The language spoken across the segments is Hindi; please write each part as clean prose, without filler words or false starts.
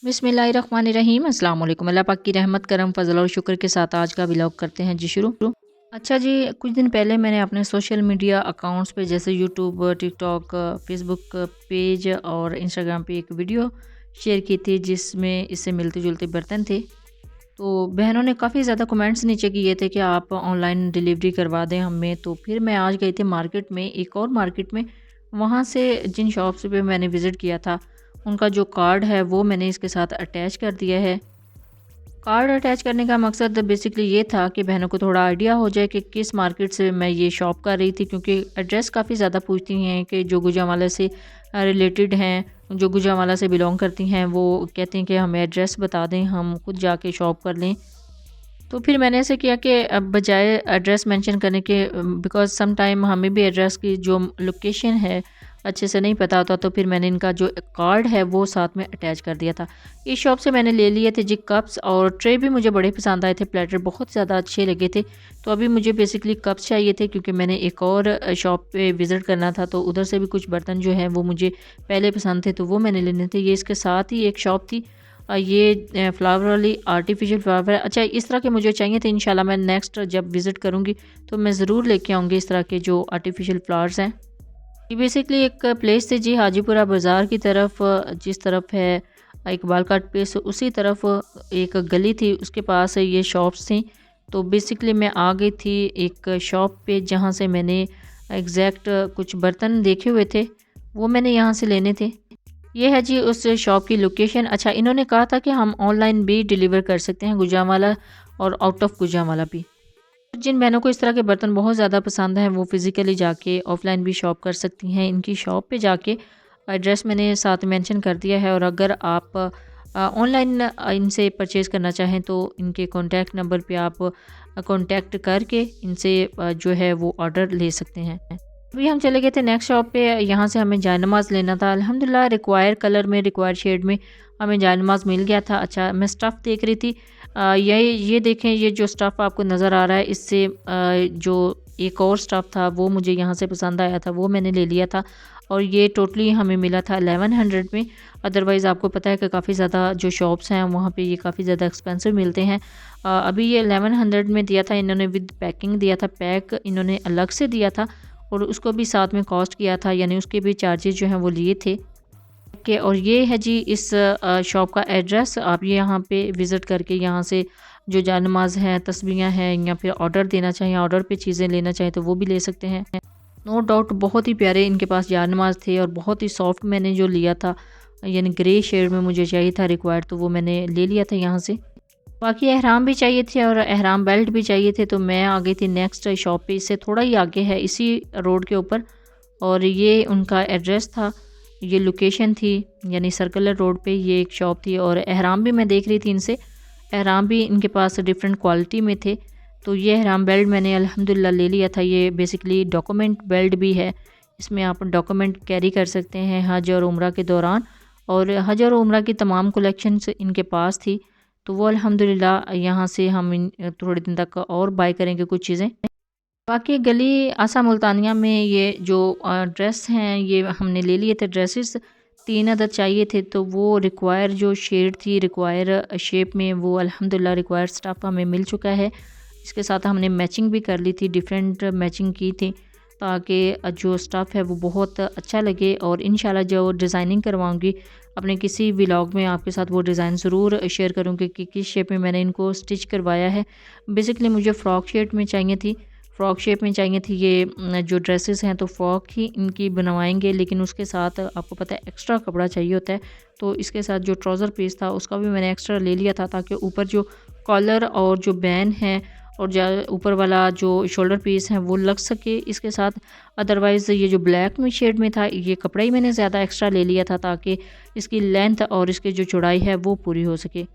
बिस्मिल्लाहिर्रहमानिर्रहीम अस्सलाम वालेकुम। अल्लाह पाक की रहमत करम फजल और शुक्र के साथ आज का व्लॉग करते हैं जी शुरू। अच्छा जी, कुछ दिन पहले मैंने अपने सोशल मीडिया अकाउंट्स पे जैसे यूट्यूब, टिकटॉक, फेसबुक पेज और इंस्टाग्राम पे एक वीडियो शेयर की थी जिसमें इससे मिलते जुलते बर्तन थे। तो बहनों ने काफ़ी ज़्यादा कमेंट्स नीचे किए थे कि आप ऑनलाइन डिलीवरी करवा दें हमें। तो फिर मैं आज गई थी मार्केट में, एक और मार्केट में। वहाँ से जिन शॉप्स पे मैंने विज़िट किया था उनका जो कार्ड है वो मैंने इसके साथ अटैच कर दिया है। कार्ड अटैच करने का मकसद बेसिकली ये था कि बहनों को थोड़ा आइडिया हो जाए कि किस मार्केट से मैं ये शॉप कर रही थी, क्योंकि एड्रेस काफ़ी ज़्यादा पूछती हैं कि जो गुजरांवाला से रिलेटेड हैं, जो गुजरांवाला से बिलोंग करती हैं, वो कहती हैं कि हमें एड्रेस बता दें, हम खुद जाके शॉप कर लें। तो फिर मैंने ऐसे किया कि अब बजाय एड्रेस मेंशन करने के, बिकॉज़ सम टाइम हमें भी एड्रेस की जो लोकेशन है अच्छे से नहीं पता होता, तो फिर मैंने इनका जो कार्ड है वो साथ में अटैच कर दिया था। इस शॉप से मैंने ले लिए थे जी कप्स, और ट्रे भी मुझे बड़े पसंद आए थे, प्लेटर बहुत ज़्यादा अच्छे लगे थे। तो अभी मुझे बेसिकली कप्स चाहिए थे क्योंकि मैंने एक और शॉप पे विज़िट करना था, तो उधर से भी कुछ बर्तन जो हैं वो मुझे पहले पसंद थे, तो वो मैंने लेने थे। ये इसके साथ ही एक शॉप थी, ये फ्लावर वाली आर्टिफिशियल फ्लावर है। अच्छा, इस तरह के मुझे चाहिए थे। इंशाल्लाह मैं नेक्स्ट जब विज़िट करूँगी तो मैं ज़रूर लेके आऊँगी इस तरह के जो आर्टिफिशियल फ्लावर्स हैं। ये बेसिकली एक प्लेस थी जी हाजीपुरा बाज़ार की तरफ, जिस तरफ है इकबाल कार्ड प्लेस उसी तरफ एक गली थी, उसके पास ये शॉप्स थी। तो बेसिकली मैं आ गई थी एक शॉप पे जहाँ से मैंने एग्जैक्ट कुछ बर्तन देखे हुए थे, वो मैंने यहाँ से लेने थे। ये है जी उस शॉप की लोकेशन। अच्छा, इन्होंने कहा था कि हम ऑनलाइन भी डिलीवर कर सकते हैं गुजरांवाला और आउट ऑफ गुजरांवाला भी। जिन बहनों को इस तरह के बर्तन बहुत ज़्यादा पसंद हैं वो फ़िज़िकली जाके ऑफ़लाइन भी शॉप कर सकती हैं। इनकी शॉप पे जाके एड्रेस मैंने साथ मेंशन कर दिया है, और अगर आप ऑनलाइन इनसे परचेज़ करना चाहें तो इनके कॉन्टैक्ट नंबर पे आप कॉन्टैक्ट करके इनसे जो है वो ऑर्डर ले सकते हैं। अभी हम चले गए थे नेक्स्ट शॉप पे, यहाँ से हमें जायनमाज़ लेना था। अल्हम्दुलिल्लाह रिक्वायर कलर में, रिक्वायर शेड में हमें जायनमाज़ मिल गया था। अच्छा, मैं स्टफ़ देख रही थी, ये देखें, ये जो स्टफ़ आपको नज़र आ रहा है, इससे जो एक और स्टफ़ था वो मुझे यहाँ से पसंद आया था, वो मैंने ले लिया था। और ये टोटली हमें मिला था 1100 में। अदरवाइज़ आपको पता है कि काफ़ी ज़्यादा जो शॉप्स हैं वहाँ पे ये काफ़ी ज़्यादा एक्सपेंसिव मिलते हैं। अभी ये 1100 में दिया था इन्होंने, विद पैकिंग दिया था, पैक इन्होंने अलग से दिया था और उसको भी साथ में कॉस्ट किया था, यानी उसके भी चार्जेस जो हैं वो लिए थे। ओके, और ये है जी इस शॉप का एड्रेस। आप ये यहाँ पे विज़िट करके यहाँ से जो जानमाज़ हैं, तस्बीहां हैं, या फिर ऑर्डर देना चाहें, ऑर्डर पे चीज़ें लेना चाहें तो वो भी ले सकते हैं। नो डाउट बहुत ही प्यारे इनके पास जानमाज़ थे, और बहुत ही सॉफ्ट मैंने जो लिया था, यानी ग्रे शेड में मुझे चाहिए था रिक्वायर्ड, तो वो मैंने ले लिया था यहाँ से। बाकी एहराम भी चाहिए थे और एहराम बेल्ट भी चाहिए थे, तो मैं आ गई थी नेक्स्ट शॉप पे, इससे थोड़ा ही आगे है इसी रोड के ऊपर, और ये उनका एड्रेस था, ये लोकेशन थी, यानी सर्कुलर रोड पे ये एक शॉप थी। और एहराम भी मैं देख रही थी इनसे, एहराम भी इनके पास डिफरेंट क्वालिटी में थे। तो ये एहराम बेल्ट मैंने अल्हम्दुलिल्लाह ले लिया था। ये बेसिकली डॉक्यूमेंट बेल्ट भी है, इसमें आप डॉक्यूमेंट कैरी कर सकते हैं हज और उम्रा के दौरान, और हज और उम्रा की तमाम कलेक्शंस इनके पास थी। तो वो अल्हम्दुलिल्लाह यहाँ से हम थोड़े दिन तक और बाय करेंगे कुछ चीज़ें। बाकी गली आसा मुल्तानिया में ये जो ड्रेस हैं ये हमने ले लिए थे ड्रेसेस, 3 अदद चाहिए थे, तो वो रिक्वायर जो शेड थी, रिक्वायर शेप में, वो अल्हम्दुलिल्लाह रिक्वायर स्टफ़ हमें मिल चुका है। इसके साथ हमने मैचिंग भी कर ली थी, डिफरेंट मैचिंग की थी, ताकि जो स्टफ़ है वो बहुत अच्छा लगे। और इंशाल्लाह जो डिज़ाइनिंग करवाऊँगी अपने किसी व्लॉग में आपके साथ वो डिज़ाइन ज़रूर शेयर करूँगी कि किस शेप में मैंने इनको स्टिच करवाया है। बेसिकली मुझे फ़्रॉक शेप में चाहिए थी, फ़्रॉक शेप में चाहिए थी ये जो ड्रेसेस हैं, तो फ़्रॉक ही इनकी बनवाएंगे, लेकिन उसके साथ आपको पता है एक्स्ट्रा कपड़ा चाहिए होता है। तो इसके साथ जो ट्राउज़र पीस था उसका भी मैंने एक्स्ट्रा ले लिया था, ताकि ऊपर जो कॉलर और जो बैन है और जो ऊपर वाला जो शोल्डर पीस है वो लग सके इसके साथ। अदरवाइज़ ये जो ब्लैक में शेड में था, ये कपड़ा ही मैंने ज़्यादा एक्स्ट्रा ले लिया था, ताकि इसकी लेंथ और इसकी जो चौड़ाई है वो पूरी हो सके।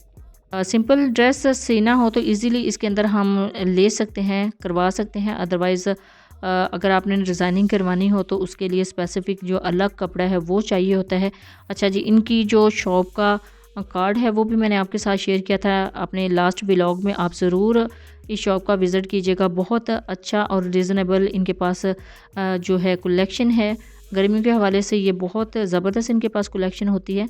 सिंपल ड्रेस सीना हो तो इजीली इसके अंदर हम ले सकते हैं, करवा सकते हैं। अदरवाइज़ अगर आपने डिज़ाइनिंग करवानी हो तो उसके लिए स्पेसिफ़िक जो अलग कपड़ा है वो चाहिए होता है। अच्छा जी, इनकी जो शॉप का कार्ड है वो भी मैंने आपके साथ शेयर किया था अपने लास्ट व्लॉग में। आप ज़रूर इस शॉप का विज़िट कीजिएगा, बहुत अच्छा और रीज़नेबल इनके पास जो है कलेक्शन है। गर्मियों के हवाले से ये बहुत ज़बरदस्त इनके पास कलेक्शन होती है।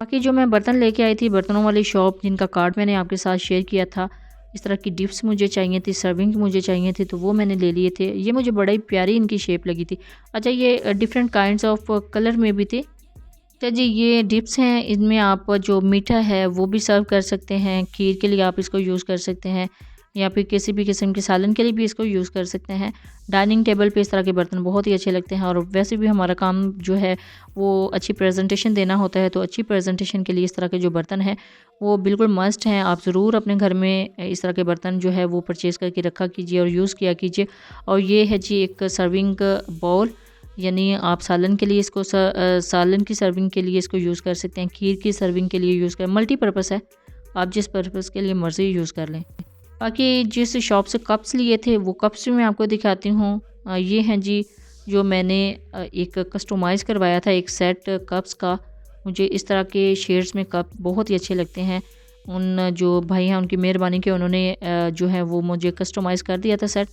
बाकी जो मैं बर्तन लेके आई थी, बर्तनों वाली शॉप जिनका कार्ड मैंने आपके साथ शेयर किया था, इस तरह की डिप्स मुझे चाहिए थी, सर्विंग मुझे चाहिए थे, तो वो मैंने ले लिए थे। ये मुझे बड़ा ही प्यारी इनकी शेप लगी थी। अच्छा, ये डिफरेंट काइंड्स ऑफ कलर में भी थे। अच्छा जी, ये डिप्स हैं, इनमें आप जो मीठा है वो भी सर्व कर सकते हैं, खीर के लिए आप इसको यूज़ कर सकते हैं, या फिर किसी भी किस्म के सालन के लिए भी इसको यूज़ कर सकते हैं। डाइनिंग टेबल पे इस तरह के बर्तन बहुत ही अच्छे लगते हैं, और वैसे भी हमारा काम जो है वो अच्छी प्रेजेंटेशन देना होता है, तो अच्छी प्रेजेंटेशन के लिए इस तरह के जो बर्तन हैं वो बिल्कुल मस्ट हैं। आप ज़रूर अपने घर में इस तरह के बर्तन जो है वो परचेज़ करके रखा कीजिए और यूज़ किया कीजिए। और ये है जी एक सर्विंग बाउल, यानी आप सालन के लिए इसको सालन की सर्विंग के लिए इसको यूज़ कर सकते हैं, खीर की सर्विंग के लिए यूज़ कर, मल्टीपर्पज़ है, आप जिस पर्पज़ के लिए मर्ज़ी यूज़ कर लें। बाकी जिस शॉप से कप्स लिए थे वो कप्स भी मैं आपको दिखाती हूँ। ये हैं जी, जो मैंने एक कस्टमाइज़ करवाया था एक सेट कप्स का। मुझे इस तरह के शेड्स में कप बहुत ही अच्छे लगते हैं। उन जो भाई हैं उनकी मेहरबानी के उन्होंने जो है वो मुझे कस्टमाइज़ कर दिया था सेट।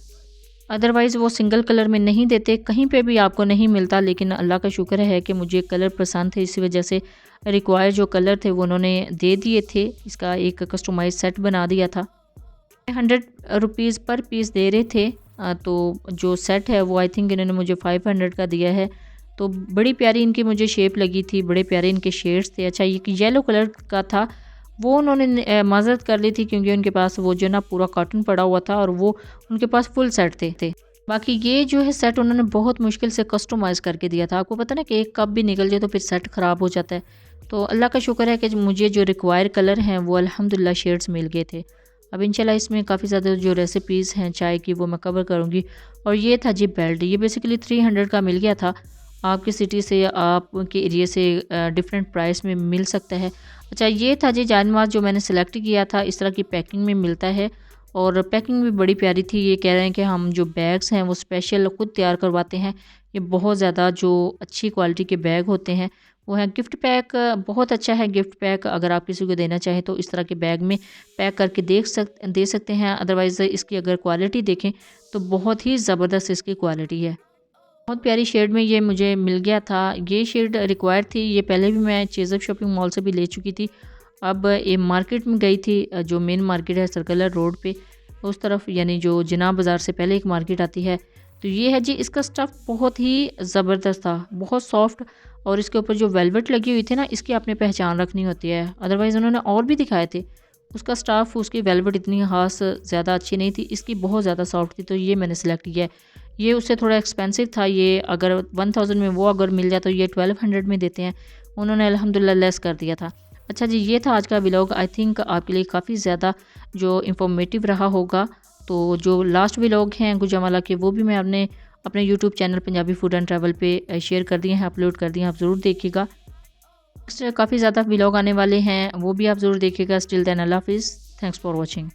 अदरवाइज़ वो सिंगल कलर में नहीं देते, कहीं पे भी आपको नहीं मिलता, लेकिन अल्लाह का शुक्र है कि मुझे कलर पसंद थे, इसी वजह से रिक्वायर जो कलर थे वो उन्होंने दे दिए थे। इसका एक कस्टमाइज़ सेट बना दिया था। 100 रुपीज़ पर पीस दे रहे थे। तो जो सेट है वो आई थिंक इन्होंने मुझे 500 का दिया है। तो बड़ी प्यारी इनकी मुझे शेप लगी थी, बड़े प्यारे इनके शेड्स थे। अच्छा, ये येलो कलर का था, वो उन्होंने माज़रत कर ली थी क्योंकि उनके पास वो जो ना पूरा कॉटन पड़ा हुआ था और वो उनके पास फुल सेट थे। बाकी ये जो है सेट उन्होंने बहुत मुश्किल से कस्टमाइज़ करके दिया था। आपको पता ना कि एक कप भी निकल जाए तो फिर सेट ख़राब हो जाता है। तो अल्लाह का शुक्र है कि मुझे जो रिक्वायर कलर हैं वो अल्हम्दुलिल्लाह शेड्स मिल गए थे। अब इंशाल्लाह इसमें काफ़ी ज़्यादा जो रेसिपीज़ हैं चाय की वो मैं कवर करूँगी। और ये था जी बेल्ट, ये बेसिकली 300 का मिल गया था। आपकी सिटी से या आपके एरिया से डिफरेंट प्राइस में मिल सकता है। अच्छा, ये था जी जानमाज़ जो मैंने सेलेक्ट किया था, इस तरह की पैकिंग में मिलता है और पैकिंग भी बड़ी प्यारी थी। ये कह रहे हैं कि हम जो बैग्स हैं वो स्पेशल खुद तैयार करवाते हैं। ये बहुत ज़्यादा जो अच्छी क्वालिटी के बैग होते हैं वो हैं। गिफ्ट पैक बहुत अच्छा है। गिफ्ट पैक अगर आप किसी को देना चाहें तो इस तरह के बैग में पैक करके दे सकते हैं। अदरवाइज़ इसकी अगर क्वालिटी देखें तो बहुत ही ज़बरदस्त इसकी क्वालिटी है। बहुत प्यारी शेड में ये मुझे मिल गया था। ये शेड रिक्वायर्ड थी, ये पहले भी मैं चेज़अप शॉपिंग मॉल से भी ले चुकी थी। अब ये मार्केट में गई थी, जो मेन मार्केट है सर्कुलर रोड पे उस तरफ, यानी जो जिना बाज़ार से पहले एक मार्केट आती है। तो ये है जी, इसका स्टफ़ बहुत ही ज़बरदस्त था, बहुत सॉफ्ट, और इसके ऊपर जो वेलवेट लगी हुई थी ना, इसकी आपने पहचान रखनी होती है। अदरवाइज़ उन्होंने और भी दिखाए थे, उसका स्टफ़ उसकी वेलवेट इतनी ख़ास ज़्यादा अच्छी नहीं थी, इसकी बहुत ज़्यादा सॉफ्ट थी, तो ये मैंने सेलेक्ट किया है। ये उससे थोड़ा एक्सपेंसिव था, ये अगर 1000 में वो अगर मिल जाए तो ये 1200 में देते हैं। उन्होंने अल्हम्दुलिल्लाह लेस कर दिया था। अच्छा जी, ये था आज का व्लॉग। आई थिंक आपके लिए काफ़ी ज़्यादा जो इंफॉर्मेटिव रहा होगा। तो जो लास्ट व्लॉग हैं गुजरांवाला के, वो भी मैं अपने YouTube channel Punjabi food and travel पे शेयर कर दिए हैं, अपलोड कर दिए हैं, आप ज़रूर देखिएगा। नेक्स्ट काफ़ी ज़्यादा व्लॉग आने वाले हैं, वो भी आप ज़रूर देखिएगा। स्टिल देन अल्लाह हाफिज़, थैंक्स फॉर वॉचिंग।